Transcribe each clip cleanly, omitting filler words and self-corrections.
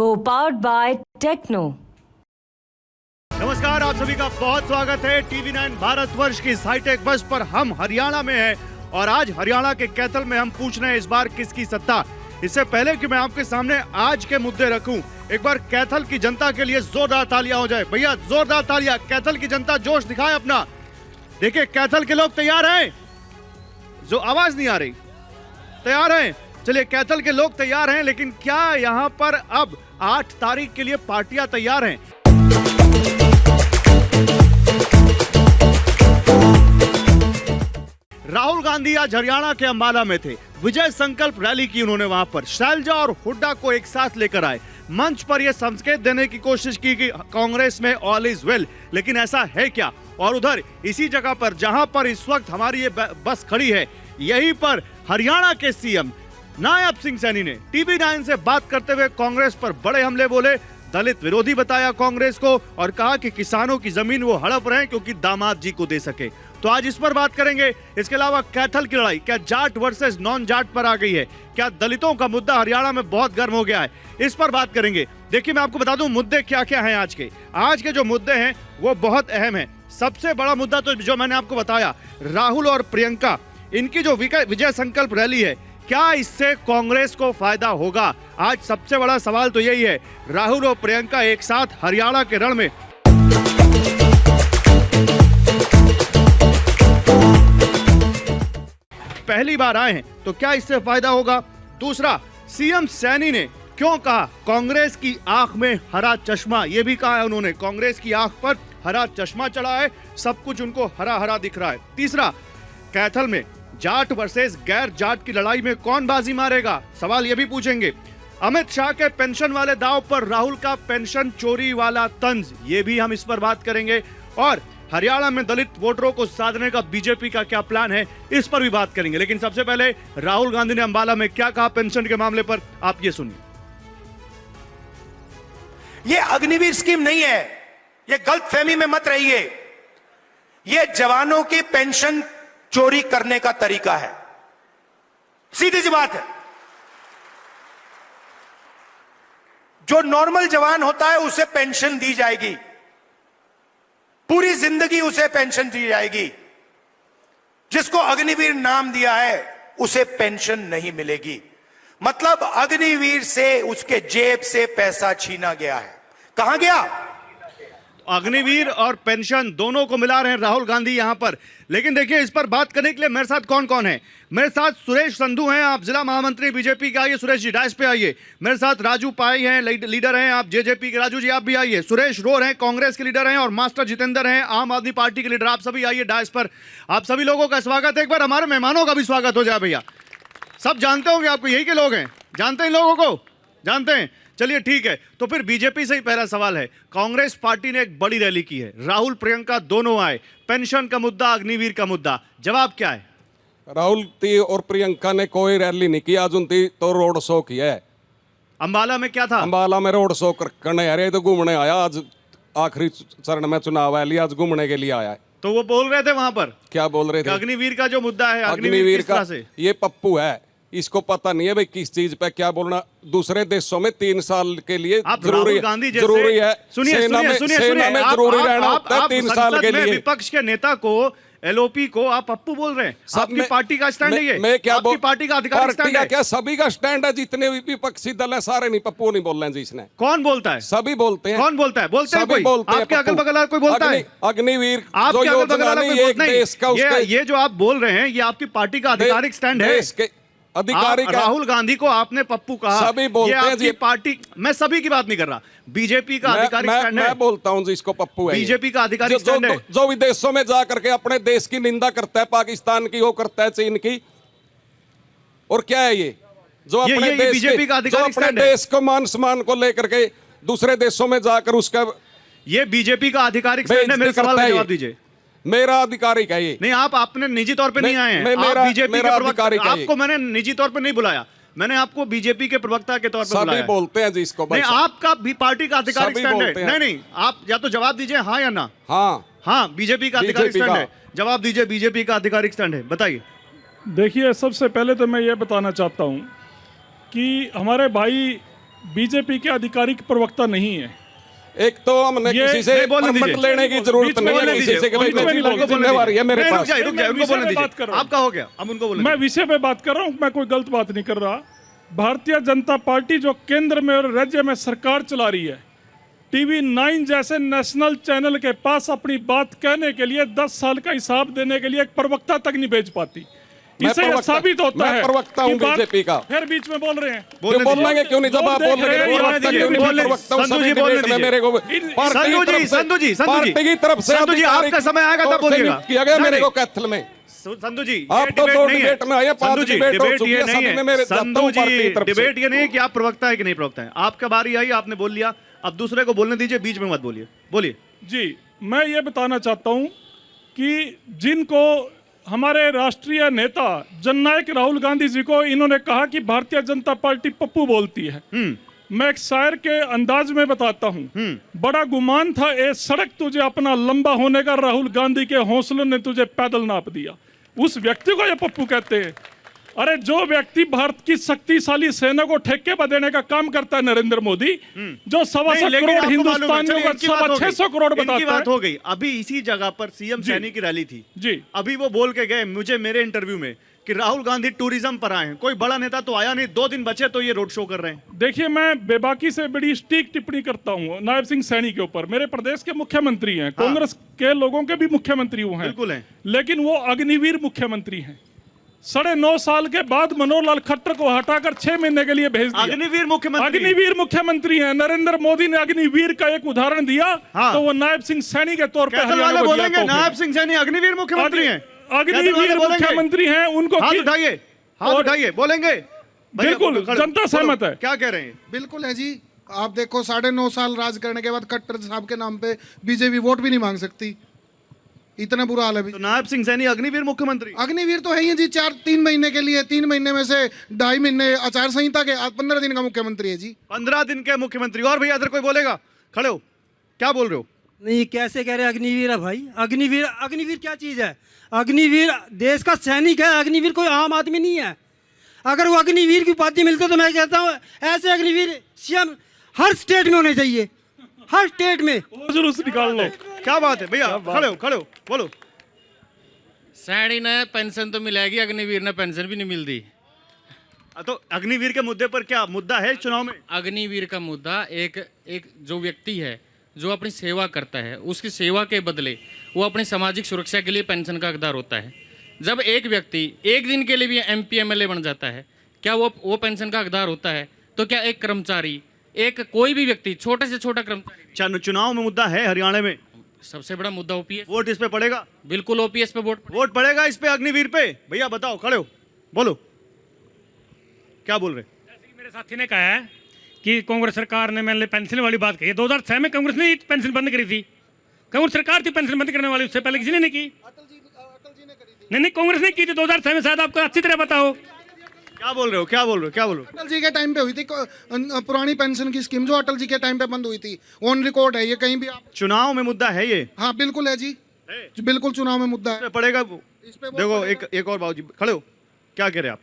Co-powered by Techno। नमस्कार, आप सभी का बहुत स्वागत है TV9 भारतवर्ष की हाईटेक बस पर। हम हरियाणा में हैं और आज हरियाणा के कैथल में हम पूछ रहे हैं इस बार किसकी सत्ता। इससे पहले कि मैं आपके सामने आज के मुद्दे रखूं, एक बार कैथल की जनता के लिए जोरदार तालियां हो जाए। भैया जोरदार तालियां, कैथल की जनता जोश दिखाए अपना। देखिए कैथल के लोग तैयार हैं, जो आवाज नहीं आ रही, तैयार हैं। चलिए कैथल के लोग तैयार हैं, लेकिन क्या यहाँ पर अब 8 तारीख के लिए पार्टियां तैयार हैं? राहुल गांधी आज हरियाणा के अंबाला में थे। विजय संकल्प रैली की उन्होंने वहां पर। शैलजा और हुड्डा को एक साथ लेकर आए। मंच पर यह संकेत देने की कोशिश की कि कांग्रेस में ऑल इज वेल, लेकिन ऐसा है क्या? और उधर इसी जगह पर जहां पर इस वक्त हमारी ये बस खड़ी है, यहीं पर हरियाणा के सीएम नायब सिंह सैनी ने TV9 से बात करते हुए कांग्रेस पर बड़े हमले बोले। दलित विरोधी बताया कांग्रेस को और कहा कि किसानों की जमीन वो हड़प रहे हैं क्योंकि दामाद जी को दे सके। तो आज इस पर बात करेंगे। इसके अलावा कैथल की लड़ाई क्या जाट वर्सेस नॉन जाट पर आ गई है? क्या दलितों का मुद्दा हरियाणा में बहुत गर्म हो गया है? इस पर बात करेंगे। देखिए मैं आपको बता दूं मुद्दे क्या क्या हैं आज के। आज के जो मुद्दे हैं वो बहुत अहम है। सबसे बड़ा मुद्दा तो जो मैंने आपको बताया, राहुल और प्रियंका, इनकी जो विजय संकल्प रैली है, क्या इससे कांग्रेस को फायदा होगा? आज सबसे बड़ा सवाल तो यही है। राहुल और प्रियंका एक साथ हरियाणा के रण में पहली बार आए हैं, तो क्या इससे फायदा होगा? दूसरा, सीएम सैनी ने क्यों कहा कांग्रेस की आंख में हरा चश्मा? ये भी कहा है उन्होंने, कांग्रेस की आंख पर हरा चश्मा चढ़ा है, सब कुछ उनको हरा हरा दिख रहा है। तीसरा, कैथल में जाट वर्सेस गैर जाट की लड़ाई में कौन बाजी मारेगा? सवाल ये भी पूछेंगे। अमित शाह के पेंशन वाले दाव पर राहुल का पेंशन चोरी वाला तंज, ये भी हम इस पर बात करेंगे। और हरियाणा में दलित वोटरों को साधने का बीजेपी का क्या प्लान है, इस पर भी बात करेंगे। लेकिन सबसे पहले राहुल गांधी ने अंबाला में क्या कहा पेंशन के मामले पर, आप ये सुनिए। ये अग्निवीर स्कीम नहीं है, ये गलतफहमी में मत रहिए। ये जवानों की पेंशन चोरी करने का तरीका है, सीधी सी बात है। जो नॉर्मल जवान होता है उसे पेंशन दी जाएगी, पूरी जिंदगी उसे पेंशन दी जाएगी। जिसको अग्निवीर नाम दिया है उसे पेंशन नहीं मिलेगी। मतलब अग्निवीर से उसके जेब से पैसा छीना गया है। कहां गया? अग्निवीर और पेंशन दोनों को मिला रहे हैं राहुल गांधी यहां पर। लेकिन देखिए इस पर बात करने के लिए मेरे साथ कौन कौन है। मेरे साथ सुरेश संधू हैं, आप जिला महामंत्री बीजेपी के, आइए सुरेश जी डायस पे आइए। मेरे साथ राजू पाई हैं, लीडर हैं आप जेजेपी के। राजू जी आप भी आइए। सुरेश रोर हैं, कांग्रेस के लीडर हैं, और मास्टर जितेंद्र हैं, आम आदमी पार्टी के लीडर। आप सभी आइए डायस पर। आप सभी लोगों का स्वागत है। एक बार हमारे मेहमानों का भी स्वागत हो जाए भैया। सब जानते होंगे आपको, यही के लोग हैं, जानते हैं इन लोगों को, जानते हैं। चलिए ठीक है, तो फिर बीजेपी से ही पहला सवाल है। कांग्रेस पार्टी ने एक बड़ी रैली की है, राहुल प्रियंका दोनों आए, पेंशन का मुद्दा, अग्निवीर का मुद्दा, जवाब क्या है? राहुल ती और प्रियंका ने कोई रैली नहीं की, आज उनती तो रोड शो किया है। अंबाला में क्या था? अंबाला में रोड शो करने अरे तो घूमने आया, आज आखिरी चरण में चुनाव है, आज घूमने के लिए आया है। तो वो बोल रहे थे वहां पर, क्या बोल रहे थे? अग्निवीर का जो मुद्दा है, अग्निवीर का, ये पप्पू है, इसको पता नहीं है भाई किस चीज पे क्या बोलना। दूसरे देशों में 3 साल के लिए जरूरी है, जरूरी है। सुनिए सेना में जरूरी रहना होता है 3 साल के लिए। विपक्ष के नेता को, एलओपी को आप पप्पू बोल रहे हैं? आपकी पार्टी का स्टैंड है ये? मैं क्या आपकी पार्टी का आधिकारिक स्टैंड है? क्या सभी का स्टैंड है? जितने भी विपक्षी दल है सारे नहीं, पप्पू नहीं बोल रहे हैं जी। इसने कौन बोलता है? सभी बोलते हैं। कौन बोलता है? बोलते हैं कोई? आपके अगल बगल कोई बोलता है? अग्निवीर आपके अगल बगल कोई बोलता है? ये जो आप बोल रहे हैं ये आपकी पार्टी का आधिकारिक स्टैंड है? अधिकारिक राहुल गांधी को आपने पप्पू कहा, सभी बोलते हैं जी। पार्टी, मैं सभी की बात नहीं कर रहा, बीजेपी का आधिकारिक स्टैंड है। मैं बोलता हूं जी, इसको पप्पू है। बीजेपी का आधिकारिक स्टैंड है। जो विदेशों में जा करके अपने देश की निंदा करता है, पाकिस्तान की वो करता है, चीन की, और क्या है ये जो अपने देश बीजेपी का आधिकारिक स्टैंड है। देश को मान सम्मान को लेकर के दूसरे देशों में जाकर उसका, ये बीजेपी का आधिकारिक स्टैंड है। मेरे सवाल का जवाब दीजिए। मेरा अधिकारिक है ये। नहीं, आप अपने निजी तौर पे नहीं आए हैं, आप बीजेपी के प्रवक्ता। आपको मैंने निजी तौर पे नहीं बुलाया, मैंने आपको बीजेपी के प्रवक्ता के तौर पे बुलाया। सभी बोलते हैं जी इसको। नहीं, आपका भी पार्टी का आधिकारिक स्टैंड है। नहीं नहीं, आप या तो जवाब दीजिए हाँ या ना। हाँ, बीजेपी का आधिकारिक स्टैंड है। जवाब दीजिए, बीजेपी का आधिकारिक स्टैंड है, बताइए। देखिए, सबसे पहले तो मैं ये बताना चाहता हूँ कि हमारे भाई बीजेपी के आधिकारिक प्रवक्ता नहीं है। एक तो हमने ये- किसी से नहीं, बोलने परमिट दीजिए। लेने की जरूरत नहीं है, किसी से बीच में नहीं बोलने जिम्मेवारी है मेरे नहीं, रुक पास। जाइए, रुक जाइए, उनको मैं बोलने विषय पे बात कर दीजिए। रहा हूं। आपका हो गया, अब उनको बोलने मैं दीजिए। विषय पे बात कर रहा हूँ, मैं कोई गलत बात नहीं कर रहा। भारतीय जनता पार्टी जो केंद्र में और राज्य में सरकार चला रही है, टीवी 9 जैसे नेशनल चैनल के पास अपनी बात कहने के लिए 10 साल का हिसाब देने के लिए एक प्रवक्ता तक नहीं भेज पाती। मैं इससे यह प्रवक्ता- साबित होता मैं है प्रवक्ता कि हूं बात- बीजेपी का। फिर बीच में बोल रहे हैं। क्यों बोलेंगे, क्यों नहीं? जब आप बोल रहे हैं बोलने दीजिए, संधू जी बोलने दीजिए। मेरे को संधू जी, पार्टी की तरफ से संधू जी, आपका समय आएगा तब बोलिएगा। किया गया मेरे नहीं, को कैथल में। संधू जी, आप ये तो डिबेट दो नहीं है। डिबेट में आए, 5 संधू जी, डिबेट हो डिबेट चुकी ये है, नहीं सब में मेरे है। जाता संधू हूं पार्टी जी, की तरफ से। डिबेट ये नहीं है कि आप प्रवक्ता है कि नहीं प्रवक्ता है। आपका बारी आई, आपने बोल लिया, अब दूसरे को बोलने दीजिए, बीच में मत बोलिए। बोलिए। जी, मैं ये बताना चाहता हूं कि जिनको हमारे राष्ट्रीय नेता जननायक राहुल गांधी जी को इन्होंने कहा कि भारतीय जनता पार्टी पप्पू बोलती है, मैं एक शायर के अंदाज में बताता हूं। बड़ा गुमान था ए सड़क तुझे अपना लंबा होने का, राहुल गांधी के हौसलों ने तुझे पैदल नाप दिया। उस व्यक्ति को ये पप्पू कहते हैं। अरे जो व्यक्ति भारत की शक्तिशाली सेना को ठेके पर देने का काम करता है, नरेंद्र मोदी, जो 125 नहीं, लेकिन करोड़ आपको मालूम है, हिंदुस्तानियों चलिए, का 600 करोड़ इनकी बताता बात है। हो गई। अभी इसी जगह पर सीएम जी। सैनी की रैली थी जी, अभी वो बोल के गए मुझे मेरे इंटरव्यू में कि राहुल गांधी टूरिज्म पर आए हैं, कोई बड़ा नेता तो आया नहीं, 2 दिन बचे तो ये रोड शो कर रहे हैं। देखिए, मैं बेबाकी से बड़ी स्टीक टिप्पणी करता हूँ नायब सिंह सैनी के ऊपर। मेरे प्रदेश के मुख्यमंत्री हैं, कांग्रेस के लोगों के भी मुख्यमंत्री वो हैं, बिल्कुल हैं। लेकिन वो अग्निवीर मुख्यमंत्री हैं। 9.5 साल के बाद मनोहर लाल खट्टर को हटाकर 6 महीने के लिए भेज दिया। अग्निवीर मुख्यमंत्री, अग्निवीर मुख्यमंत्री हैं। नरेंद्र मोदी ने अग्निवीर का एक उदाहरण दिया, हाँ। तो वो नायब सिंह सैनी के तौर पर कैथल हरियाणा वाले को दिया। बोलेंगे तो नायब सिंह सैनी अग्निवीर मुख्यमंत्री हैं। अग्निवीर मुख्यमंत्री हैं, उनको हाथ कि- उठाइए, हाथ और- उठाइए, बोलेंगे। भैया, बिल्कुल, खड़े- जनता बोलो, सहमत है। क्या कह रहे हैं? बिल्कुल है जी। आप देखो 9.5 साल राज करने के बाद खट्टर साहब के नाम पे बीजेपी वोट भी नहीं मांग सकती, इतना बुरा हाल है अभी। तो नायब सिंह सैनी अग्निवीर मुख्यमंत्री। अग्निवीर तो है ही जी। 3 महीने के लिए, 3 महीने में से 2.5 महीने आचार संहिता के, 15 दिन का मुख्यमंत्री है जी। 15 दिन के मुख्यमंत्री। और भैया इधर कोई बोलेगा? खड़े हो, क्या बोल रहे हो? नहीं, कैसे कह रहे अग्निवीर है भाई? अग्निवीर, अग्निवीर क्या चीज़ है? अग्निवीर देश का सैनिक है, अग्निवीर कोई आम आदमी नहीं है। अगर वो अग्निवीर की उपाधि मिलती तो मैं कहता हूँ ऐसे अग्निवीर सीएम हर स्टेट में होने चाहिए, हर स्टेट में। वो जुलूस निकाल लो। क्या बात है भैया? खड़े हो, खड़े हो, बोलो। सैनी ने पेंशन तो मिलेगी, अग्निवीर ने पेंशन भी नहीं मिलती। तो अग्निवीर के मुद्दे पर क्या मुद्दा है चुनाव में? अग्निवीर का मुद्दा एक जो व्यक्ति है जो अपनी सेवा करता है, उसकी सेवा के बदले वो अपनी सामाजिक सुरक्षा के लिए पेंशन का हकदार होता है। जब एक व्यक्ति एक दिन के लिए भी एमपी एमएलए बन जाता है, क्या वो पेंशन का हकदार होता है? तो क्या एक कर्मचारी, एक कोई भी व्यक्ति, छोटे से छोटा कर्मचारी? चुनाव में मुद्दा है हरियाणा में, सबसे बड़ा मुद्दा ओपीएस। वोट इस पे पड़ेगा? बिल्कुल ओपीएस पे वोट पड़ेगा इस पे, अग्निवीर पे। भैया बताओ, खड़े हो, बोलो, क्या बोल रहे? मेरे साथी ने कहा है कि कांग्रेस सरकार ने मैंने पेंशन वाली बात कही। 2006 में कांग्रेस ने पेंशन बंद करी थी। कांग्रेस सरकार थी पेंशन बंद करने वाली, उससे पहले किसी ने नहीं की। नहीं, कांग्रेस ने की थी 2006 में, शायद आपको अच्छी तरह पता हो। क्या बोल रहे हो, क्या बोल रहे हो, क्या बोल रहे हो? अटल जी के टाइम पे हुई थी पुरानी पेंशन की स्कीम, जो अटल जी के टाइम पे बंद हुई थी, ऑन रिकॉर्ड है ये, कहीं भी आप। चुनाव में मुद्दा है ये? हाँ बिल्कुल है जी, बिल्कुल चुनाव में मुद्दा है। पड़ेगा। इस पे वोट देखो, पड़ेगा। एक और बाबूजी खड़े हो, क्या कह रहे हैं आप?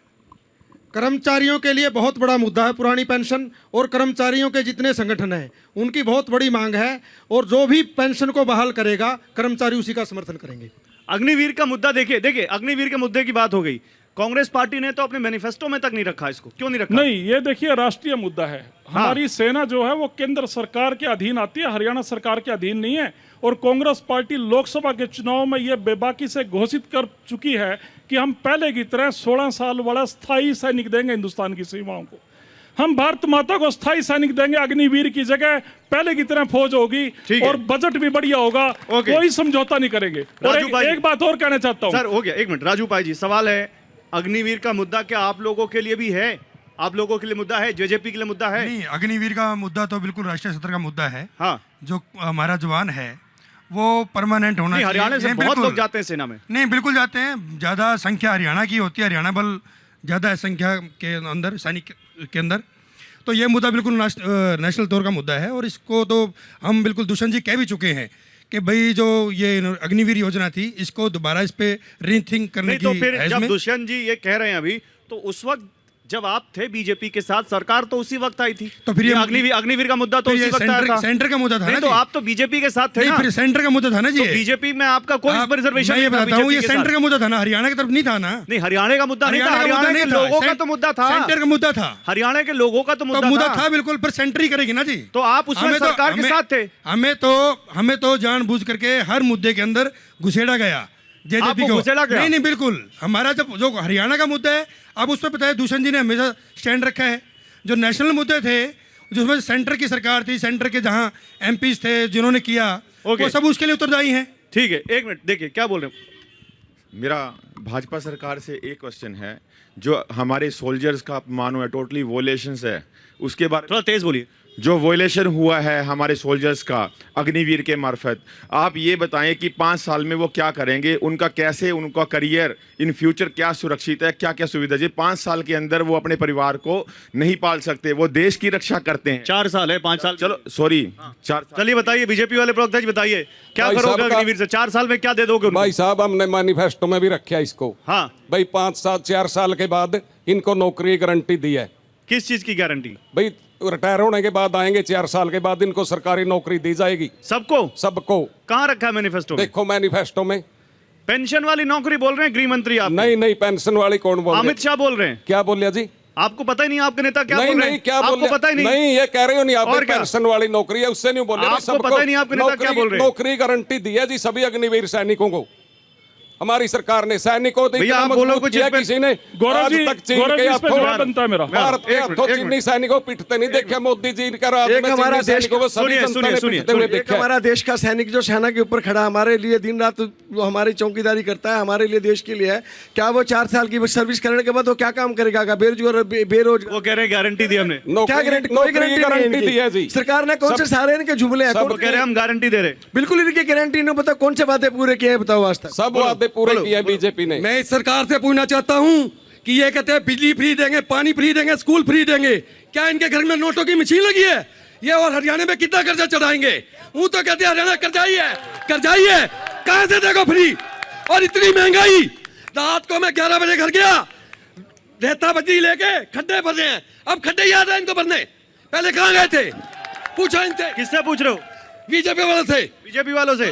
कर्मचारियों के लिए बहुत बड़ा मुद्दा है पुरानी पेंशन, और कर्मचारियों के जितने संगठन हैं उनकी बहुत बड़ी मांग है, और जो भी पेंशन को बहाल करेगा कर्मचारी उसी का समर्थन करेंगे। अग्निवीर का मुद्दा देखिए, अग्निवीर के मुद्दे की बात हो गई। कांग्रेस पार्टी ने तो अपने मैनिफेस्टो में तक नहीं रखा इसको, क्यों नहीं रखा? नहीं, ये देखिए राष्ट्रीय मुद्दा है। हमारी सेना जो है वो केंद्र सरकार के अधीन आती है, हरियाणा सरकार के अधीन नहीं है। और कांग्रेस पार्टी लोकसभा के चुनाव में ये बेबाकी से घोषित कर चुकी है कि हम पहले की तरह 16 साल वाला स्थायी सैनिक देंगे हिंदुस्तान की सीमाओं को। हम भारत माता को स्थायी सैनिक देंगे, अग्निवीर की जगह पहले की तरह फौज होगी, और बजट भी बढ़िया होगा, कोई समझौता नहीं करेंगे। और एक बात और कहना चाहता हूँ सर, हो गया, एक मिनट। राजू भाई जी, सवाल है, अग्निवीर का मुद्दा क्या आप लोगों के लिए भी है? आप लोगों के लिए मुद्दा है, जेजेपी के लिए मुद्दा है? नहीं, अग्निवीर का मुद्दा तो बिल्कुल राष्ट्रीय स्तर का मुद्दा है। हाँ, जो हमारा जवान है वो परमानेंट होना चाहिए। हरियाणा से बहुत लोग जाते हैं सेना में। नहीं, बिल्कुल जाते हैं। ज़्यादा संख्या हरियाणा की होती है, हरियाणा बल ज़्यादा है संख्या के अंदर, सैनिक के अंदर। तो ये मुद्दा बिल्कुल नेशनल तौर का मुद्दा है, और इसको तो हम बिल्कुल दुष्यंत जी कह भी चुके हैं कि भाई जो ये अग्निवीर योजना थी, इसको दोबारा इस पे रीथिंक करने की। तो फिर जब दुष्यंत जी ये कह रहे हैं अभी, तो उस वक्त जब आप थे बीजेपी के साथ, सरकार तो उसी वक्त आई थी, तो फिर ये अग्निवीर का मुद्दा तो उसी वक्त आया था। सेंटर का मुद्दा था ना, तो आप तो बीजेपी के साथ थे नहीं, ना, फिर सेंटर का मुद्दा था ना जी। बीजेपी में आपका कोई रिजर्वेशन मैं ये नहीं था बताता हूँ, ये बीजेपी के सेंटर साथ। का मुद्दा था ना, हरियाणा की तरफ नहीं था ना। नहीं, हरियाणा का मुद्दा नहीं था, हरियाणा के लोगों का तो मुद्दा था, सेंटर का मुद्दा था, हरियाणा के लोगों का तो मुद्दा था बिल्कुल, पर सेंटर ही करेगी ना जी। तो आप उसमें सरकार के साथ थे। हमें तो जानबूझ करके हर मुद्दे के अंदर घुसेड़ा गया जेजेपी को। नहीं, बिल्कुल, हमारा जब जो हरियाणा का मुद्दा है, आप उस पर बताया, दूषण जी ने हमेशा स्टैंड रखा है। जो नेशनल मुद्दे थे, जिसमें सेंटर की सरकार थी, सेंटर के जहां एमपीज थे, जिन्होंने किया, वो सब उसके लिए उत्तरदायी हैं। ठीक है, एक मिनट, देखिए क्या बोल रहे हैं। मेरा भाजपा सरकार से एक क्वेश्चन है, जो हमारे सोल्जर्स का अपमान हुआ है, टोटली वोलेशंस है, उसके बारे थोड़ा तेज बोलिए। जो वोलेशन हुआ है हमारे सोल्जर्स का अग्निवीर के मार्फत, आप ये बताएं कि 5 साल में वो क्या करेंगे, उनका कैसे, उनका करियर इन फ्यूचर क्या सुरक्षित है, क्या क्या सुविधा है। 5 साल के अंदर वो अपने परिवार को नहीं पाल सकते, वो देश की रक्षा करते हैं। 4 साल है, 5 साल, चलो सॉरी 4 साल। चलिए बताइए, बीजेपी वाले प्रवक्ता जी बताइए, क्या करोगे अग्निवीर से? 4 साल में क्या दे दोगे उनको? भाई साहब, हमने मैनिफेस्टो में भी रखा इसको। हाँ भाई, 4 साल के बाद इनको नौकरी गारंटी दी है। किस चीज की गारंटी? भाई, रिटायर होने के बाद आएंगे, 4 साल के बाद इनको सरकारी नौकरी दी जाएगी। सबको। कहाँ रखा है मैनिफेस्टो में? देखो मैनिफेस्टो में। पेंशन वाली नौकरी बोल रहे हैं गृह मंत्री आप? नहीं, पेंशन वाली कौन बोल रहे हैं? अमित शाह बोल रहे हैं। क्या बोलिया जी? आपको पता ही नहीं, आपके नेता क्या बोल रहे हैं? नहीं, क्या बोल आपको पता ही नहीं? ये कह रहे हो नहीं आप, पेंशन वाली नौकरी है, उससे नहीं बोल रहे। आपको पता ही नहीं आपके नेता क्या बोल रहे हैं? नौकरी गारंटी दी है जी सभी अग्निवीर सैनिकों को हमारी सरकार ने। सैनिकों भैया आप बोलो कुछ, किसी ने गौरव जी, इस पे जवाब बनता है मेरा। भारत के हाथों चीनी सैनिकों पिटते नहीं देखे मोदी जी का राज में। हमारा देश को सुनिए, हमारा देश का सैनिक जो सेना के ऊपर खड़ा हमारे लिए दिन रात वो हमारी चौकीदारी करता है, हमारे लिए, देश के लिए है, क्या वो 4 साल की सर्विस करने के बाद वो क्या काम करेगा? बेरोजगार। वो कह रहे हैं गारंटी दी हमने। क्या गारंटी? कोई गारंटी दी है जी सरकार ने। कौन से सारे इनके जुमले हैं? सब कह रहे हैं हम गारंटी दे रहे। बिल्कुल इनकी गारंटी नहीं पता, कौन से वादे पूरे किए हैं बताओ आज तक? सब वादे पूरे किए बीजेपी ने। मैं इस सरकार से पूछना चाहता हूं कि ये कहते हैं बिजली फ्री देंगे, पानी फ्री देंगे, स्कूल फ्री देंगे, क्या इनके घर में नोटों की मशीन लगी है? ये और हरियाणा में कितना कर्जा चढ़ाएंगे? वो तो कहते हैं हरियाणा कर्जाई है, कहां से देखो फ्री? और इतनी महंगाई, रात को मैं 11 बजे घर गया, रेता बजरी लेके खड्डे भर रहे हैं। अब खड्डे याद है इनको भरने, पहले कहां गए थे? पूछा इनसे। किससे पूछ रहे हो? बीजेपी वालों से। बीजेपी वालों से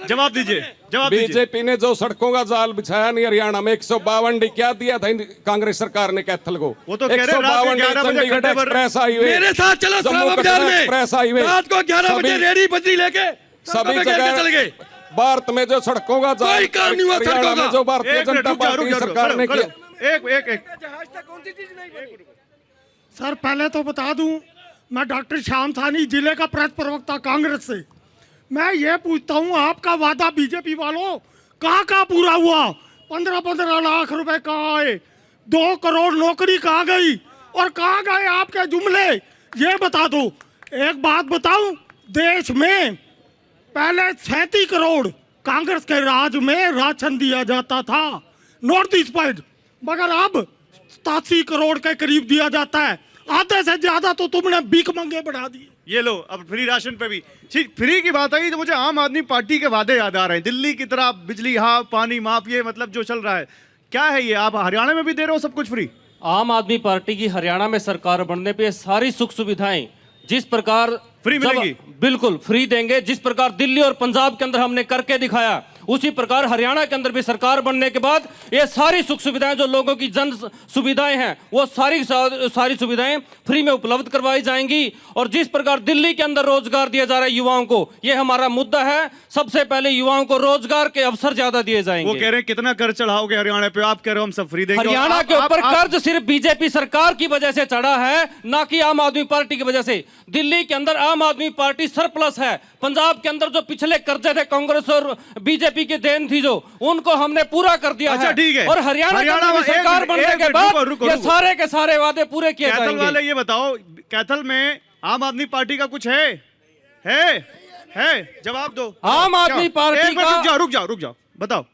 जवाब दीजिए, जवाब दीजिए। बीजेपी ने जो सड़कों का जाल बिछाया नहीं हरियाणा में, 152 क्या दिया था कांग्रेस सरकार ने कैथल को? वो तो कह रहे हैं रात को 11 बजे खड्डे भर। एक्सप्रेस हाईवे मेरे साथ चलो श्रावण बाजार में, एक्सप्रेस हाईवे रात को 11 बजे रेडी बजरी लेके सभी जगह चले गए। भारत में जो सड़कों का जाल, कोई काम नहीं हुआ सड़कों का। जो भारतीय जनता पार्टी सरकार ने किया। एक सर पहले तो बता दूं, मैं डॉक्टर श्याम सानी, जिले का प्रेस प्रवक्ता कांग्रेस से। मैं ये पूछता हूँ, आपका वादा बीजेपी वालों कहाँ पूरा हुआ? 15-15 लाख रुपए कहाँ आए? 2 करोड़ नौकरी कहाँ गई? और कहाँ गए आपके जुमले? ये बता दो। एक बात बताऊं, देश में पहले 37 करोड़ कांग्रेस के राज में राशन दिया जाता था, नॉर्थ ईस्ट पर, मगर अब 87 करोड़ के करीब दिया जाता है। आधे से ज्यादा तो तुमने भीख मंगे बढ़ा दिए। ये लो, अब फ्री राशन पे भी। फ्री की बात आई तो मुझे आम आदमी पार्टी के वादे याद आ रहे हैं। दिल्ली की तरह बिजली हाफ, पानी माफ, ये मतलब जो चल रहा है, क्या है ये? आप हरियाणा में भी दे रहे हो सब कुछ फ्री? आम आदमी पार्टी की हरियाणा में सरकार बनने पे सारी सुख सुविधाएं जिस प्रकार फ्री मिलेगी, बिल्कुल फ्री देंगे। जिस प्रकार दिल्ली और पंजाब के अंदर हमने करके दिखाया, उसी प्रकार हरियाणा के अंदर भी सरकार बनने के बाद ये सारी सुख सुविधाएं, जो लोगों की जन सुविधाएं हैं, वो सारी सुविधाएं फ्री में उपलब्ध करवाई जाएंगी। और जिस प्रकार दिल्ली के अंदर रोजगार दिया जा रहा है युवाओं को, ये हमारा मुद्दा है। सबसे पहले युवाओं को रोजगार के अवसर ज्यादा दिए जाएंगे। वो कह रहे हैं कितना कर चढ़ाओगे हरियाणा पे, आप कह रहे हो हम सब फ्री देंगे। हरियाणा के ऊपर कर्ज सिर्फ बीजेपी सरकार की वजह से चढ़ा है, ना कि आम आदमी पार्टी की वजह से। दिल्ली के अंदर आम आदमी पार्टी सरप्लस है। पंजाब के अंदर जो पिछले कर्जे थे कांग्रेस और बीजेपी की देन थी, जो उनको हमने पूरा कर दिया। अच्छा, ठीक है। और हरियाणा में सरकार बनने के बाद ये सारे के सारे वादे पूरे किए जाएंगे। कैथल वाले ये बताओ, कैथल में आम आदमी पार्टी का कुछ है? जवाब दो। आम आदमी पार्टी का, रुक जाओ, बताओ।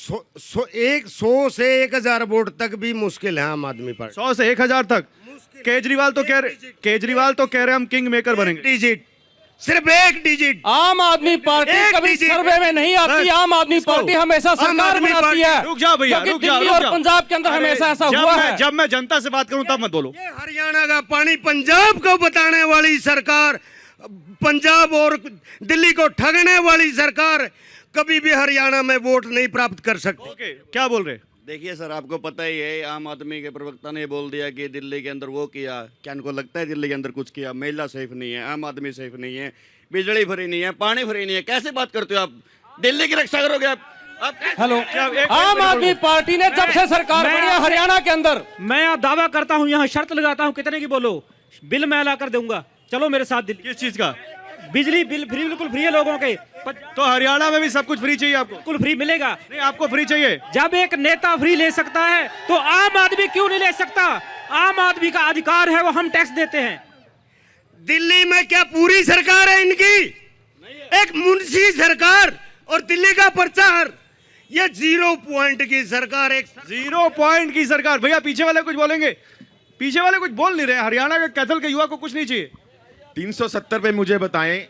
100 से 1000 वोट तक भी मुश्किल है आम आदमी पार्टी। 100 से 1000 तक? केजरीवाल तो कह रहे हम किंग मेकर बनेंगे। सिर्फ एक डिजिट। आम आदमी पार्टी कभी सर्वे में नहीं आती। आम आदमी पार्टी हमेशा सरकार बनाती है। रुक जाओ भैया, क्योंकि रुक जाओ, दिल्ली रुक और जाओ। पंजाब के अंदर हमेशा ऐसा हुआ है। जब मैं जनता से बात करूं तब मत बोलो। ये हरियाणा का पानी पंजाब को बताने वाली सरकार, पंजाब और दिल्ली को ठगने वाली सरकार कभी भी हरियाणा में वोट नहीं प्राप्त कर सकती। ओके, क्या बोल रहे? देखिए सर, आपको पता ही है, आम आदमी के प्रवक्ता ने बोल दिया कि दिल्ली के अंदर वो किया। क्या इनको लगता है दिल्ली के अंदर कुछ किया? महिला सेफ नहीं है, आम आदमी सेफ नहीं है, बिजली फ्री नहीं है, पानी फ्री नहीं है। कैसे बात करते हो आप? दिल्ली की रक्षा करोगे आप? हेलो, आम आदमी पार्टी ने जब से सरकार बनी है हरियाणा के अंदर, मैं दावा करता हूँ, यहाँ शर्त लगाता हूँ, कितने की बोलो, बिल मैं ला कर दूंगा, चलो मेरे साथ दिल्ली। किस चीज का? बिजली बिल फ्री, बिल्कुल फ्री है लोगों के। तो हरियाणा में भी सब कुछ फ्री चाहिए आपको? बिल्कुल फ्री मिलेगा। नहीं, आपको फ्री चाहिए? जब एक नेता फ्री ले सकता है तो आम आदमी क्यों नहीं ले सकता? आम आदमी का अधिकार है, वो हम टैक्स देते हैं। दिल्ली में क्या पूरी सरकार है इनकी? एक मुंशी सरकार और दिल्ली का प्रचार, ये 0 पॉइंट की सरकार। एक 0 पॉइंट की सरकार। भैया पीछे वाले कुछ बोलेंगे? पीछे वाले कुछ बोल नहीं रहे। हरियाणा के कैथल के युवा को कुछ नहीं चाहिए। 370 पे मुझे बताएं,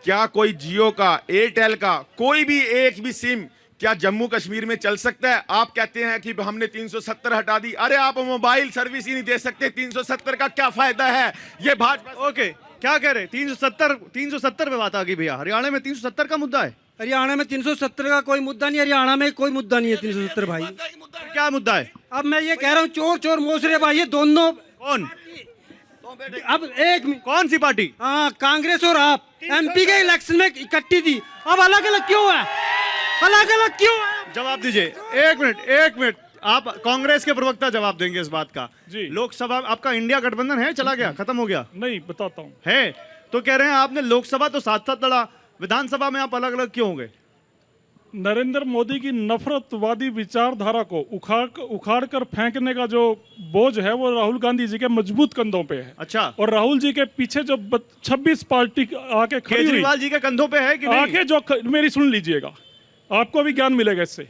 क्या कोई जियो का, एयरटेल का कोई भी एक भी सिम क्या जम्मू कश्मीर में चल सकता है? आप कहते हैं कि हमने 370 हटा दी। अरे आप मोबाइल सर्विस ही नहीं दे सकते, 370 का क्या फायदा है? ये भाजपा। ओके, क्या कह रहे? 370 पे बात आ गई भैया। हरियाणा में 370 का मुद्दा है? हरियाणा में 370 का कोई मुद्दा नहीं। हरियाणा में कोई मुद्दा नहीं है 370 भाई। क्या मुद्दा है? अब मैं ये कह रहा हूँ, चोर चोर मोसरे भाई, ये दोनों। कौन? अब एक कौन सी पार्टी? हाँ, कांग्रेस और आप एमपी के इलेक्शन में इकट्ठी थी, अब अलग अलग क्यों है? अलग अलग क्यों है? जवाब दीजिए। एक मिनट। आप कांग्रेस के प्रवक्ता जवाब देंगे इस बात का। जी। लोकसभा आपका इंडिया गठबंधन है, चला गया, खत्म हो गया? नहीं, बताता हूँ। है तो कह रहे हैं आपने लोकसभा तो साथ साथ लड़ा, विधानसभा में आप अलग अलग क्यों हो गए? नरेंद्र मोदी की नफरतवादी विचारधारा को उखाड़ कर फेंकने का जो बोझ है वो राहुल गांधी जी के मजबूत कंधों पे है। अच्छा। और राहुल जी के पीछे जो 26 पार्टी आके खड़ी हुई, केजरीवाल जी के कंधों पे है कि नहीं? आके जो मेरी सुन लीजिएगा, आपको भी ज्ञान मिलेगा इससे।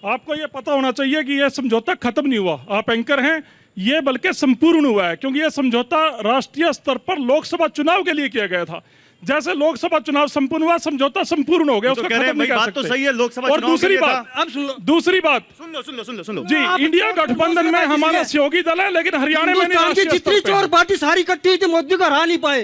आपको ये पता होना चाहिए कि यह समझौता खत्म नहीं हुआ। आप एंकर हैं, ये बल्कि संपूर्ण हुआ है, क्योंकि यह समझौता राष्ट्रीय स्तर पर लोकसभा चुनाव के लिए किया गया था। जैसे लोकसभा चुनाव संपूर्ण हुआ, समझौता संपूर्ण हो गया, उसको खत्म नहीं कर बात सकते। तो सही है, लोकसभा और चुनाव दूसरी के लिए बात, था। अब सुन लो, दूसरी बात सुन लो जी, इंडिया गठबंधन में हमारा सहयोगी दल है, लेकिन हरियाणा में नहीं। हिंदुस्तान की राष्ट्रीय जितनी स्तर पे चोर पार्टी सारी इकट्ठी हुई थी, मोदी को हरा नहीं पाए।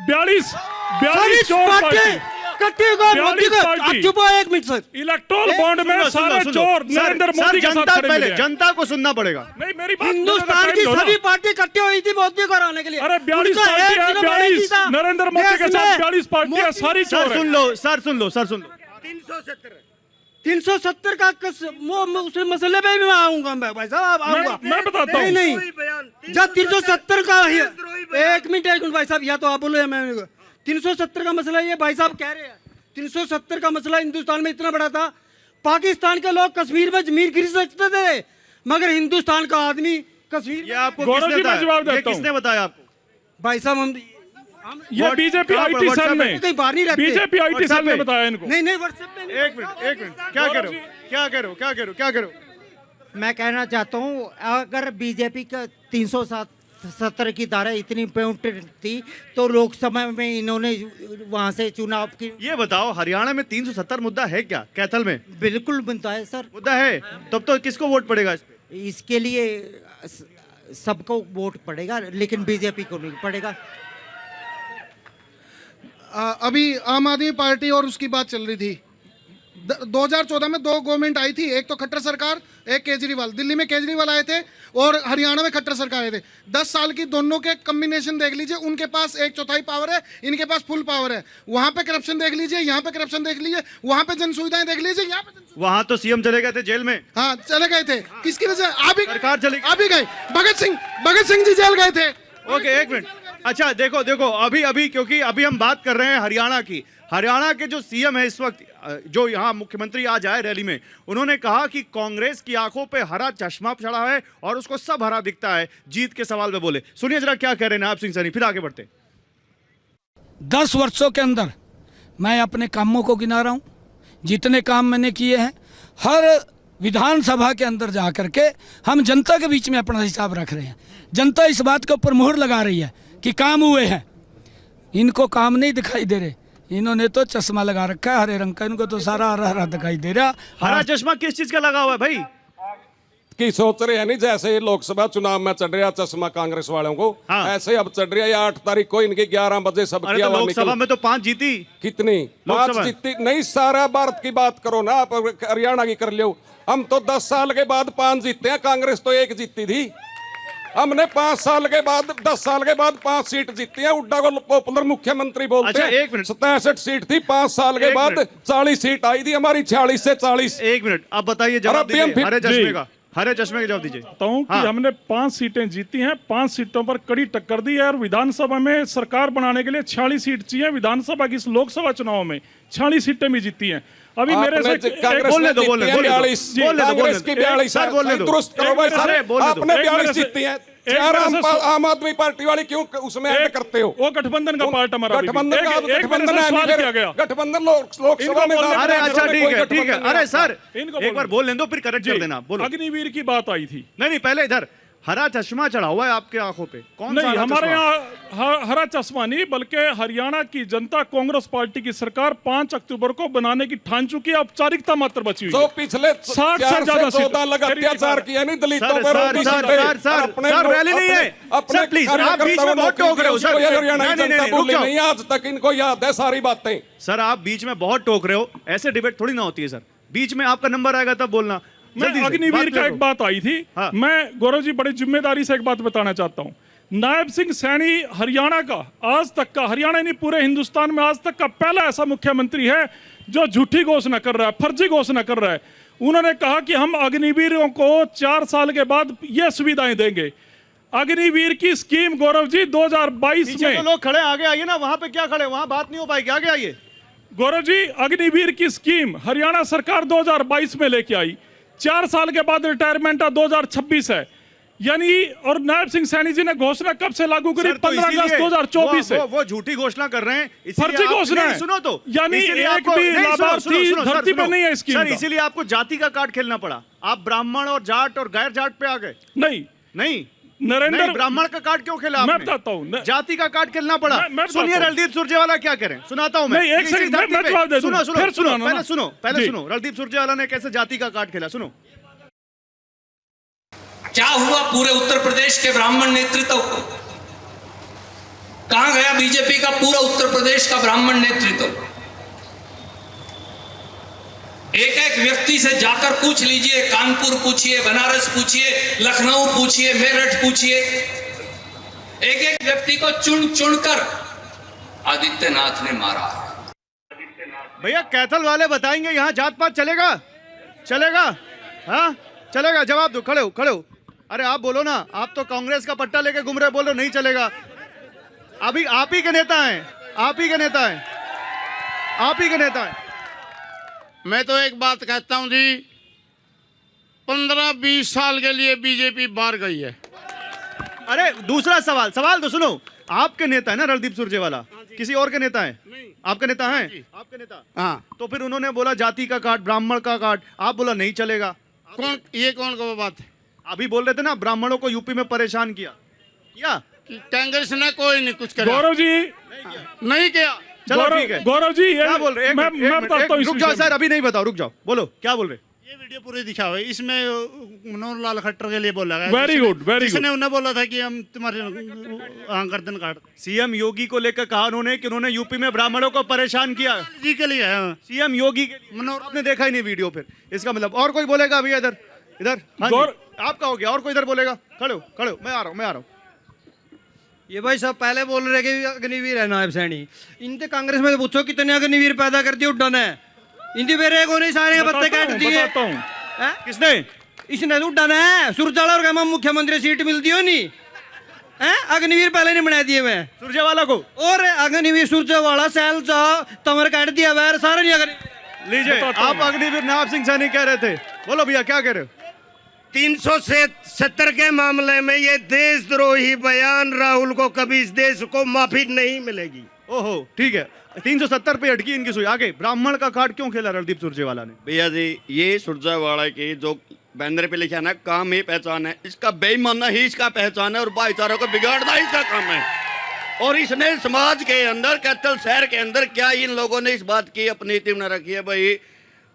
42 सारी चोर पार्टी पार्टी, इकट्ठी हो गई, मोदी को। 42 आप चुप हो एक मिनट सर। इलेक्टोरल बॉन्ड में सारे चोर नरेंद्र मोदी के साथ खड़े मिले हैं। जनता को सुनना पड़ेगा। नहीं, मेरी बात हिंदुस्तान की सभी पार्टी इकट्ठी हुई थी मोदी को हराने के लिए। अरे 42 पार्टी है, 42 नरेंद्र मोदी के साथ 42 पार्टियां सारी चोर है। सुन लो 370 का उस मसले पे भी मैं आऊंगा। मैं भाई साहब आऊंगा, मैं बताता हूँ। नहीं जब 370 का एक मिनट भाई साहब, या तो आप बोलो या मैं। 370 का मसला ये भाई साहब कह रहे हैं, 370 का मसला हिंदुस्तान में इतना बड़ा था, पाकिस्तान के लोग कश्मीर में जमीन खरीद सकते थे, मगर हिंदुस्तान का आदमी कश्मीर। ये आपको किसने बताया आपको? भाई साहब हम ये बीजेपी आईटी सेल ने, कहीं बाहर नहीं रहते। बीजेपी आईटी सेल ने बताया इनको। नहीं व्हाट्सएप में। एक मिनट क्या कह रहे हो? मैं कहना चाहता हूँ, अगर बीजेपी का 370 की धारा इतनी इम्पोर्टेंट थी तो लोकसभा में इन्होंने वहां से चुनाव की। ये बताओ, हरियाणा में 370 मुद्दा है क्या कैथल में? बिल्कुल मुद्दा है सर। मुद्दा है, तब तो किसको वोट पड़ेगा इस पे? इसके लिए सबको वोट पड़ेगा, लेकिन बीजेपी को नहीं पड़ेगा। अभी आम आदमी पार्टी और उसकी बात चल रही थी। 2014 में 2 गवर्नमेंट आई थी, एक तो खट्टर सरकार, एक केजरीवाल। दिल्ली में केजरीवाल आए थे और हरियाणा में खट्टर सरकार आए थे। 10 साल की दोनों के कॉम्बिनेशन देख लीजिए, उनके पास 1/4 पावर है, इनके पास फुल पावर है। वहां पे करप्शन देख लीजिए, यहाँ पे करप्शन देख लीजिए, वहां पे जन सुविधाएं देख लीजिए, यहाँ पे वहां तो सीएम चले गए थे जेल में। हाँ चले गए थे, किसकी वजह से? सरकार चली अभी गए, भगत सिंह जी जेल गए थे। ओके, एक मिनट। अच्छा देखो अभी क्योंकि अभी हम बात कर रहे हैं हरियाणा की। हरियाणा के जो सीएम है इस वक्त, जो यहाँ मुख्यमंत्री आज आए रैली में, उन्होंने कहा कि कांग्रेस की आंखों पे हरा चश्मा चढ़ा है और उसको सब हरा दिखता है। जीत के सवाल पे बोले, सुनिए जरा क्या कह रहे हैं नायब सिंह सैनी, फिर आगे बढ़ते। 10 वर्षों के अंदर मैं अपने कामों को गिना रहा हूँ, जितने काम मैंने किए हैं। हर विधानसभा के अंदर जा करके हम जनता के बीच में अपना हिसाब रख रहे हैं। जनता इस बात के ऊपर मुहर लगा रही है कि काम हुए हैं। इनको काम नहीं दिखाई दे रहे, इन्होंने तो चश्मा लगा रखा है हरे रंग का, इनको तो सारा हरा हरा दिखाई दे रहा। हरा चश्मा किस चीज का लगा हुआ है भाई? की सोच रहे हैं नहीं, जैसे ये लोकसभा चुनाव में चढ़ रहा चश्मा कांग्रेस वालों को, ऐसे अब चढ़ रहा है। 8 तारीख को इनकी 11 बजे सबकी आवाज लोकसभा में तो 5 जीती। कितनी? 5 जीती नहीं, सारा भारत की बात करो ना, आप हरियाणा की कर लो। हम तो 10 साल के बाद 5 जीते हैं, कांग्रेस तो 1 जीती थी। हमने 5 साल के बाद 10 साल के बाद 5 सीट जीती है। हुड्डा को पॉपुलर मुख्यमंत्री बोलते हैं। 67 सीट थी, 5 साल के बाद 40 सीट आई थी हमारी, 46 से 40। 1 मिनट, अब बताइए जवाब दीजिए हरे चश्मे का, हरे चश्मे का जवाब दीजिए। कि हमने 5 सीटें जीती हैं, 5 सीटों पर कड़ी टक्कर दी है और विधानसभा में सरकार बनाने के लिए 46 सीट चाहिए। विधानसभा की इस लोकसभा चुनाव में 46 सीटें भी जीती हैं। अभी मेरे से बोलने दो आपने 42 जीती है। आम आदमी पार्टी वाली क्यों उसमें ऐड करते हो? वो गठबंधन का पार्ट हमारा गठबंधन लोकसभा में। अरे अच्छा ठीक है। अरे सर एक बार बोल लें दो, फिर करेक्ट कर देना। बोलो। अग्निवीर की बात आई थी। नहीं पहले इधर हरा चश्मा चढ़ा हुआ है आपके आंखों पे, कौन सा? नहीं, हमारे यहाँ हरा चश्मा नहीं, बल्कि हरियाणा की जनता कांग्रेस पार्टी की सरकार 5 अक्टूबर को बनाने की ठान चुकी है। औपचारिकता मात्र बची हुई है। तो पिछले 60 से ज्यादा 14 अत्याचार किया नहीं दलितों पर। सर रैली नहीं है सर, प्लीज आप बीच में बहुत टोक रहे हो सर। नहीं, आज तक इनको याद है सारी बातें। सर आप बीच में बहुत टोक रहे हो, ऐसे डिबेट थोड़ी ना होती है सर। बीच में आपका नंबर आएगा तब बोलना। मैं अग्निवीर का एक बात आई थी। मैं गौरव जी बड़ी जिम्मेदारी से एक बात बताना चाहता हूँ। नायब सिंह सैनी हरियाणा का आज तक का, हरियाणा नहीं पूरे हिंदुस्तान में आज तक का पहला ऐसा मुख्यमंत्री है जो झूठी घोषणा कर रहा है, फर्जी घोषणा कर रहा है। उन्होंने कहा कि हम अग्निवीरों को 4 साल के बाद ये सुविधाएं देंगे। अग्निवीर की स्कीम गौरव जी 2022 में लोग खड़े, आगे आइए ना। वहां पे क्या खड़े, वहां बात नहीं हो पाएगी, आगे आइए। गौरव जी अग्निवीर की स्कीम हरियाणा सरकार 2022 में लेके आई। 4 साल के बाद रिटायरमेंट 2026 है यानी। और नायब सिंह सैनी जी ने घोषणा कब से लागू करी? 15 अगस्त 2024 से। वो झूठी घोषणा कर रहे हैं, फर्जी घोषणा है। सुनो तो, यानी एक भी लाभार्थी धरती पर नहीं है इसकी। सर इसीलिए आपको जाति का कार्ड खेलना पड़ा। आप ब्राह्मण और जाट और गैर जाट पे आ गए। नहीं नरेंद्र ब्राह्मण का कार्ड क्यों खेला? मैं बताता हूँ, जाति का कार्ड खेलना पड़ा। सुनिए रणदीप सुरजेवाला क्या करें, सुनाता हूँ मैं। पहले सुनो रणदीप सुरजेवाला ने कैसे जाति का कार्ड खेला, सुनो। क्या हुआ पूरे उत्तर प्रदेश के ब्राह्मण नेतृत्व को? कहां गया बीजेपी का पूरा उत्तर प्रदेश का ब्राह्मण नेतृत्व? एक एक व्यक्ति से जाकर पूछ लीजिए, कानपुर पूछिए, बनारस पूछिए, लखनऊ पूछिए, मेरठ पूछिए, एक एक व्यक्ति को चुन चुनकर आदित्यनाथ ने मारा। भैया कैथल वाले बताएंगे यहाँ जात पात चलेगा? हाँ चलेगा? जवाब दो, खड़े हो। अरे आप बोलो ना, आप तो कांग्रेस का पट्टा लेके घूम रहे, बोलो नहीं चलेगा। अभी आप ही के नेता हैं। मैं तो एक बात कहता हूं जी, 15-20 साल के लिए बीजेपी बाहर गई है। अरे दूसरा सवाल तो सुनो। आपके नेता है ना रणदीप सुरजेवाला, किसी और के नेता है? आपके नेता हैं? आपके नेता। हाँ, तो फिर उन्होंने बोला जाति का कार्ड, ब्राह्मण का कार्ड, आप बोला नहीं चलेगा। कौन का बात है? अभी बोल रहे थे ना ब्राह्मणों को यूपी में परेशान किया। कांग्रेस ने कोई नहीं कुछ करा। गौरव जी नहीं किया। चलो ठीक है। गौरव जी क्या बोल रहे? मैं बताता हूं। रुक जाओ सर, अभी नहीं बताओ, रुक जाओ, बोलो क्या बोल रहे? ये वीडियो पूरी दिखा हुआ है, इसमें मनोहर लाल खट्टर के लिए बोला गया। Very good. जिसने उन्हें बोला था कि हम तुम्हारे गर्दन काट। सीएम योगी को लेकर कहा उन्होंने कि उन्होंने यूपी में ब्राह्मणों को परेशान किया। जी के लिए सीएम योगी के लिए। मनोहर आपने देखा ही नहीं वीडियो, फिर इसका मतलब और कोई बोलेगा अभी? इधर आपका हो गया, और कोई इधर बोलेगा? खड़े हो, मैं आ रहा हूँ। ये भाई सब पहले बोल रहे कि अग्निवीर है नायब सैनी। इनसे कांग्रेस में पूछो कितने अग्निवीर पैदा कर दिए उड्डा ने। इनके मेरे को नहीं सारे पत्ते काट दिए। किसने? इसने उड्डा ने सुरजेवाला और गमा मुख्यमंत्री सीट मिलती हो नहीं है। अग्निवीर पहले नहीं बना दिए मैं सुरजेवाला को। और अग्निवीर सुरजेवाला सैल जा तमर काट दिया वैर सारे नहीं। अगर लीजिए आप अग्निवीर नायब सिंह सैनी कह रहे थे, बोलो भैया क्या कह रहे हो? 370 के मामले में ये देशद्रोही बयान, राहुल को कभी इस देश को माफी नहीं मिलेगी। ओहो ठीक है, 370 पे अटकी इनकी सुई। आगे ब्राह्मण का कार्ड क्यों खेला रणदीप सुरजेवाला ने? भैया जी ये सुरजेवाला की जो बैनर पे लिखा ना काम ही पहचान है, इसका बेईमानना ही इसका पहचान है और भाईचारा को बिगाड़ना ही इसका काम है। और इसने समाज के अंदर कैथल शहर के अंदर क्या इन लोगों ने इस बात की अपनी नीति बना रखी है भाई,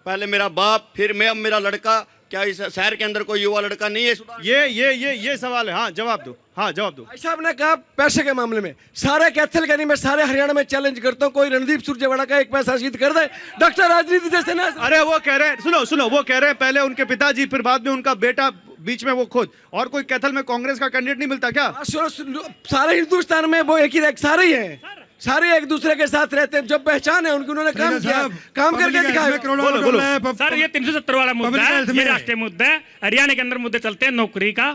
पहले मेरा बाप फिर मैं, अब मेरा लड़का। क्या इस शहर के अंदर कोई युवा लड़का नहीं है? ये सवाल है। हाँ जवाब दो, हाँ जवाब दो। भाई साहब ने कहा पैसे के मामले में सारे कैथल के नहीं, मैं सारे हरियाणा में चैलेंज करता हूँ, कोई रणदीप सुरजेवाला का एक पैसा रसीद कर दे, डॉक्टर राजनीति जैसे ना। अरे वो कह रहे हैं, सुनो, वो कह रहे हैं पहले उनके पिताजी, फिर बाद में उनका बेटा, बीच में वो खुद। और कोई कैथल में कांग्रेस का कैंडिडेट नहीं मिलता क्या? सारे हिंदुस्तान में वो एक ही सारे ही हैं, सारे एक दूसरे के साथ रहते हैं, जो पहचान है उनकी, उन्होंने काम किया, काम करके दिखाया। बोलो। सर ये 370 वाला मुद्दा है, ये राष्ट्रीय मुद्दा है। हरियाणा के अंदर मुद्दे चलते हैं नौकरी का,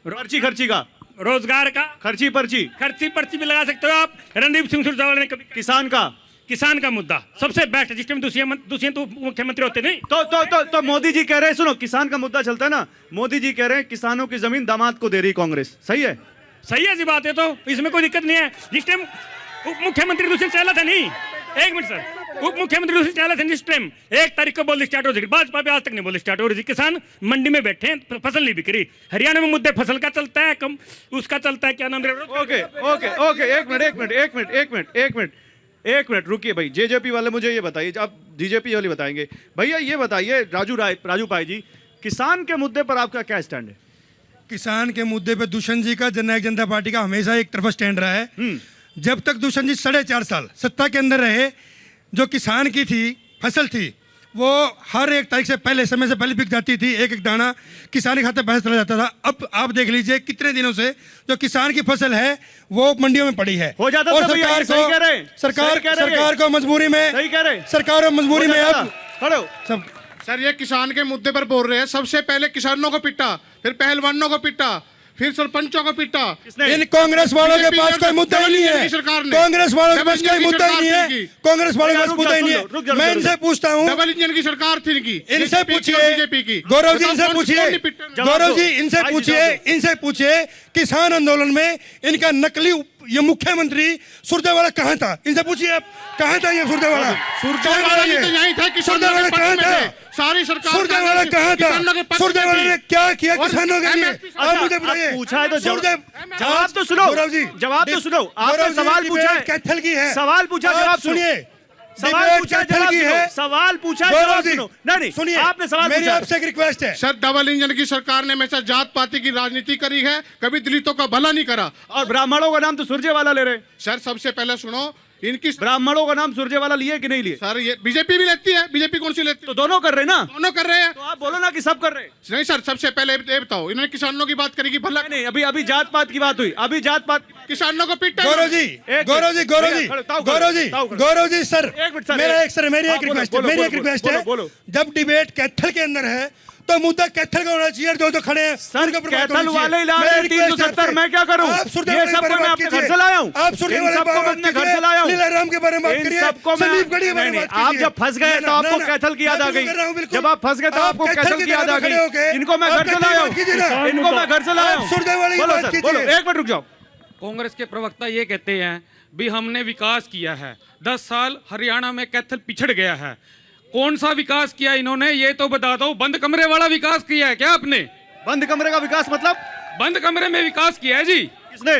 खर्ची का, रोजगार का, खर्ची पर्ची भी लगा सकते हो आप। रणदीप सिंह सुरजेवाला ने कभी किसान का मुद्दा सबसे बेस्ट है, जिसमें दूसरे तो मुख्यमंत्री होते नहीं। तो मोदी जी कह रहे हैं, सुनो, किसान का मुद्दा चलता है ना, मोदी जी कह रहे हैं किसानों की जमीन दामाद को दे रही कांग्रेस। सही है जी बात है, तो इसमें कोई दिक्कत नहीं है। जिस टाइम उप मुख्यमंत्री दूसरे चला था नहीं, एक मिनट सर, उप मुख्यमंत्री दूसरे चला था जिस टाइम 1 तारीख को बोली स्टार्ट हो रही, भाजपा पे आज तक नहीं बोली स्टार्ट हो रही। किसान मंडी में बैठे हैं, फसल नहीं बिक रही। हरियाणा में मुद्दे फसल का चलता है, कम उसका चलता है, क्या नाम? ओके, एक मिनट रुकिए भाई। जेजेपी वाले मुझे ये बताइए, आप बीजेपी वाले बताएंगे। भैया ये बताइए, राजू भाई जी, किसान के मुद्दे पर आपका क्या स्टैंड है? किसान के मुद्दे पे दुष्यंत जी का जननायक जनता पार्टी का हमेशा एक तरफा स्टैंड रहा है। जब तक दुष्यंत जी 4.5 साल सत्ता के अंदर रहे, जो किसान की थी फसल थी, वो हर एक तारीख से पहले, समय से पहले बिक जाती थी, एक एक दाना किसान के खाते पैसा चला जाता था। अब आप देख लीजिए कितने दिनों से जो किसान की फसल है वो मंडियों में पड़ी है, हो जाता। और सरकार को मजबूरी में, सरकार मजबूरी में अब खड़ो सब। सर ये किसान के मुद्दे पर बोल रहे हैं, सबसे पहले किसानों को पिटा, फिर पहलवानों को पिटा, फिर सरपंचों को पिटा। इन कांग्रेस वालों के पास कोई मुद्दा ही नहीं है, कांग्रेस वालों के पास कोई मुद्दा ही नहीं है, कांग्रेस वालों के पास मुद्दा ही नहीं है। मैं इनसे पूछता हूँ, डबल इंजन की सरकार थी इनकी, इनसे पूछिए, गौरव जी इनसे पूछिए, गौरव जी इनसे पूछिए, किसान आंदोलन में इनका नकली ये मुख्यमंत्री सुरजेवाला कहाँ था? इनसे पूछिए आप, कहाँ था ये सुरजेवाला? यही था, सुरजेवाला कहाँ था? सारी सरकार सुरजेवाला कहाँ था? सुरजेवाला ने क्या किया किसानों के लिए? आप मुझे बताइए। पूछा है तो जवाब तो सुनो, गौरव जी जवाब तो सुनो। आपने सवाल पूछा है, कैथल की है, सवाल पूछा, जवाब सुनिए। सवाल पूछा, जवाब सुनो। सवाल पूछा, जवाब सुनो। नहीं सुनिए, आपने सवाल मेरी पूछा। आपसे एक रिक्वेस्ट है सर, डबल इंजन की सरकार ने हमेशा जात पाति की राजनीति करी है, कभी दलितों का भला नहीं करा। और ब्राह्मणों का नाम तो सुरजेवाला ले रहे। सर सबसे पहले सुनो, इनकी ब्राह्मणों का नाम सुरजेवाला लिए कि नहीं लिए? सर ये बीजेपी भी लेती है, बीजेपी कौन सी लेती है? तो दोनों कर रहे ना, दोनों कर रहे हैं। तो आप बोलो ना कि सब कर रहे हैं। नहीं सर, सबसे पहले ये बताओ, इन्होंने किसानों की बात करी कि भला नहीं, अभी जात पात की बात हुई, अभी जात पात, किसानों को पिटा। गौरव जी सर, मेरी एक रिक्वेस्ट है, जब डिबेट कैथल के अंदर है तो मुद्दा कैथल का होना चाहिए। जो खड़े हैं सर, कैथल वाले ला रहे हैं 370, मैं क्या करूं? ये सबको मैं अपने घर से लाया हूं, आप सबको मैं अपने घर से लाया हूं। लीलाराम के बारे में बात करिए, संदीप गढ़ी के बारे में बात कीजिए। आप जब फंस गए तो आपको कैथल की याद आ गई, जब आप फंस गए तो आपको कैथल की याद आ गई। इनको मैं घर से लाया हूं, इनको मैं घर से लाया हूं। बोलो, एक मिनट रुक जाओ। कांग्रेस के प्रवक्ता ये कहते हैं भी हमने विकास किया है, 10 साल हरियाणा में कैथल पिछड़ गया है। कौन सा विकास किया इन्होंने, ये तो बता दो। बंद कमरे वाला विकास किया है क्या आपने? बंद कमरे का विकास मतलब? बंद कमरे में विकास किया है जी। किसने?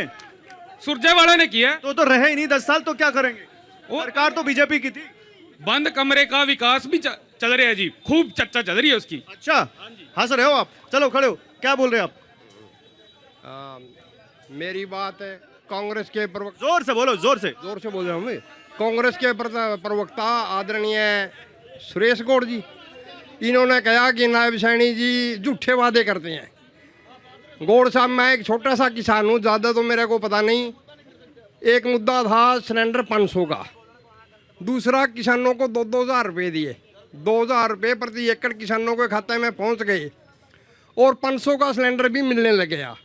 सुरजेवाला ने किया। तो रहे ही नहीं 10 साल, तो क्या करेंगे? सरकार तो बीजेपी की थी। बंद कमरे का विकास भी चल रहा है जी, खूब चर्चा चल रही है उसकी। अच्छा, हंस रहे हो आप? चलो खड़े हो, क्या बोल रहे हो आप? मेरी बात है कांग्रेस के प्रवक्ता, जोर से बोलो, जोर से बोल रहा हूँ। कांग्रेस के प्रवक्ता आदरणीय सुरेश गौड़ जी, इन्होंने कहा कि नायब सैनी जी झूठे वादे करते हैं। गौड़ साहब, मैं एक छोटा सा किसान हूँ, ज़्यादा तो मेरे को पता नहीं। एक मुद्दा था सिलेंडर 500 का, दूसरा किसानों को 2,000 रुपये दिए, 2,000 रुपये प्रति एकड़ किसानों के खाते में पहुँच गए, और 500 का सिलेंडर भी मिलने लग गया।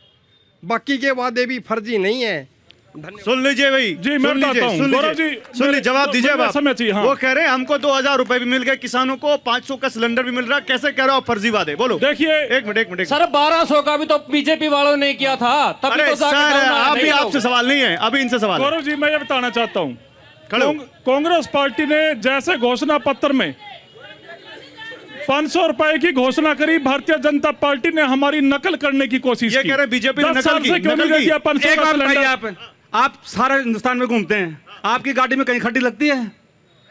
बाकी के वादे भी फर्जी नहीं है। सुन लीजिए भाई जी, मैं बताता हूं। गौरव जी सुन लीजिए, जवाब दीजिए आप। हाँ। वो कह रहे हैं हमको 2,000 रुपए भी मिल गए, किसानों को 500 का सिलेंडर भी मिल रहा है। कैसे कह रहे हो फर्जी वादे? बोलो। देखिए, एक मिनट सर, 1200 का भी तो बीजेपी वालों ने किया था, तभी तो सर अभी आपसे सवाल नहीं है, अभी इनसे सवाल। गौरव जी, मैं ये बताना चाहता हूँ, कांग्रेस पार्टी ने जैसे घोषणा पत्र में 500 रुपए की घोषणा करी, भारतीय जनता पार्टी ने हमारी नकल करने की कोशिश की। ये कह रहे बीजेपी ने नकल की। क्यों नहीं दिया 500 का सिलेंडर? आप सारे हिंदुस्तान में घूमते हैं, आपकी गाड़ी में कहीं खड्डी लगती है?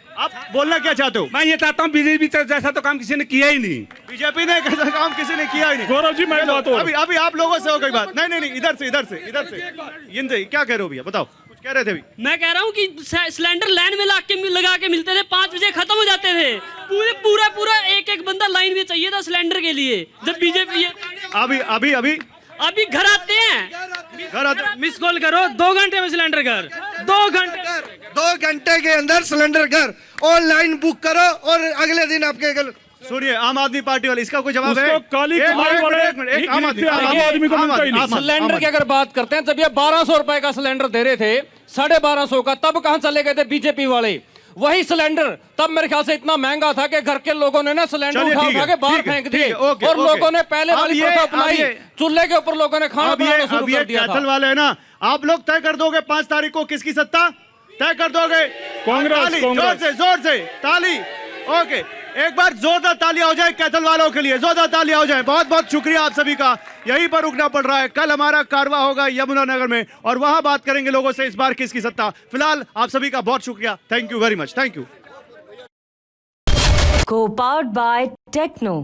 आप बोलना क्या चाहते हो? मैं ये चाहता हूँ बीजेपी जैसा तो काम किसी ने किया ही नहीं। बीजेपी ने कैसा काम किसी ने किया ही नहीं। गौरव जी मैं बात हो अभी आप लोगों से हो गई बात। नहीं, इधर से क्या कह रहे हो भैया, बताओ, कुछ कह रहे थे अभी? मैं कह रहा हूँ कि सिलेंडर लाइन में लगा के मिलते थे, 5 बजे खत्म हो जाते थे, पूरा एक बंदा लाइन में चाहिए था सिलेंडर के लिए। जब बीजेपी अभी घर आते हैं, मिस कॉल करो, 2 घंटे में सिलेंडर घर, 2 घंटे के अंदर सिलेंडर घर, ऑनलाइन बुक करो और अगले दिन आपके घर। सुनिए, आम आदमी पार्टी वाले, इसका कोई जवाब है? काली कमाई वाले आम आदमी को मिलता ही नहीं। सिलेंडर की अगर बात करते हैं, जब ये 1200 रुपए का सिलेंडर दे रहे थे, 1250 का, तब कहां चले गए थे बीजेपी वाले? वही सिलेंडर तब मेरे ख्याल से इतना महंगा था कि घर के लोगों ने ना सिलेंडर उठा के बाहर फेंक दिए, और लोगों ने पहले वाली प्रथा अपनाई, चूल्हे के ऊपर लोगों ने खाना बनाना शुरू कर दिया था। वाले है ना, आप लोग तय कर दोगे 5 तारीख को किसकी सत्ता तय कर दोगे? कांग्रेस। जोर से ताली। ओके, एक बार जोरदार तालियां हो जाए कैथल वालों के लिए, जोरदार तालियां हो जाए। बहुत बहुत शुक्रिया आप सभी का। यहीं पर रुकना पड़ रहा है, कल हमारा कारवा होगा यमुनानगर में और वहां बात करेंगे लोगों से इस बार किसकी सत्ता। फिलहाल आप सभी का बहुत शुक्रिया, thank you very much, thank you. Co-powered by Techno.